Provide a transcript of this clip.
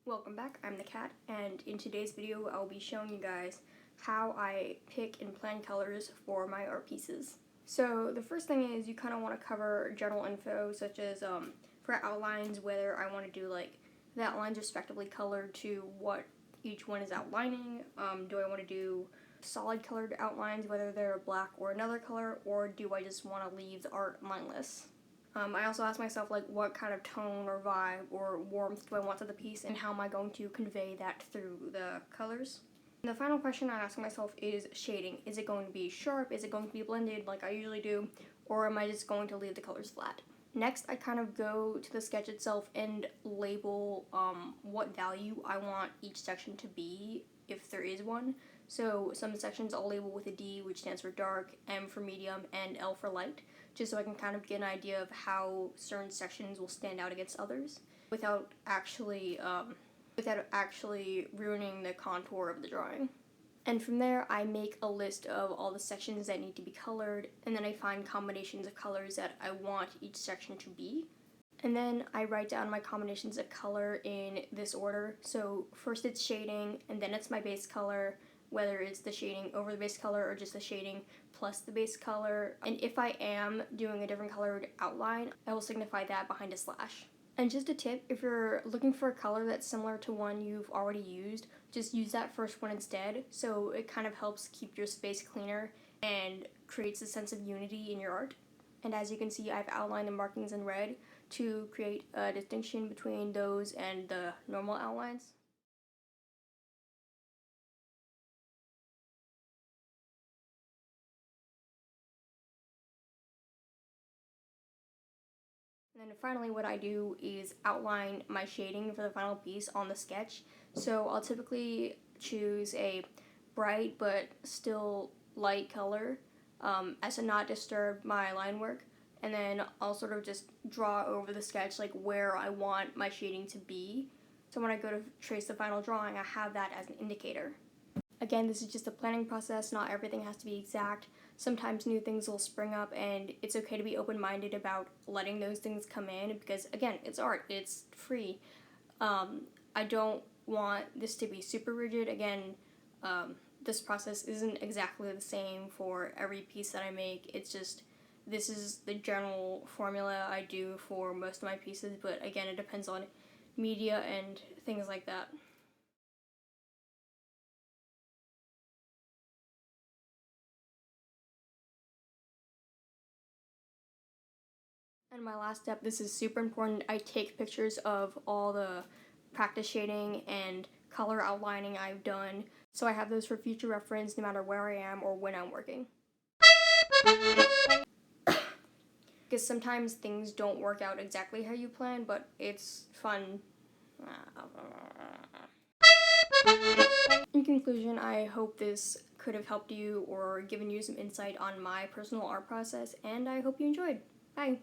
Welcome back, I'm the cat, and in today's video I'll be showing you guys how I pick and plan colors for my art pieces. So the first thing is you kind of want to cover general info such as for outlines, whether I want to do like the outlines respectively colored to what each one is outlining. Do I want to do solid colored outlines, whether they're black or another color, or do I just want to leave the art mindless? I also ask myself, like, what kind of tone or vibe or warmth do I want to the piece, and how am I going to convey that through the colors? And the final question I ask myself is shading. Is it going to be sharp? Is it going to be blended like I usually do? Or am I just going to leave the colors flat? Next, I kind of go to the sketch itself and label what value I want each section to be, if there is one. So some sections I'll label with a D, which stands for dark, M for medium, and L for light, just so I can kind of get an idea of how certain sections will stand out against others without actually ruining the contour of the drawing. And from there, I make a list of all the sections that need to be colored, and then I find combinations of colors that I want each section to be. And then I write down my combinations of color in this order. So first it's shading, and then it's my base color, whether it's the shading over the base color or just the shading plus the base color. And if I am doing a different colored outline, I will signify that behind a slash. And just a tip, if you're looking for a color that's similar to one you've already used, just use that first one instead, so it kind of helps keep your space cleaner and creates a sense of unity in your art. And as you can see, I've outlined the markings in red to create a distinction between those and the normal outlines. And then finally what I do is outline my shading for the final piece on the sketch. So I'll typically choose a bright but still light color as to not disturb my line work. And then I'll sort of just draw over the sketch like where I want my shading to be. So when I go to trace the final drawing, I have that as an indicator. Again, this is just a planning process, not everything has to be exact. Sometimes new things will spring up, and it's okay to be open-minded about letting those things come in because, again, it's art, it's free. I don't want this to be super rigid. Again, this process isn't exactly the same for every piece that I make. It's just, this is the general formula I do for most of my pieces, but again, it depends on media and things like that. And my last step, this is super important, I take pictures of all the practice shading and color outlining I've done, so I have those for future reference no matter where I am or when I'm working. Because sometimes things don't work out exactly how you plan, but it's fun. In conclusion, I hope this could have helped you or given you some insight on my personal art process, and I hope you enjoyed. Bye!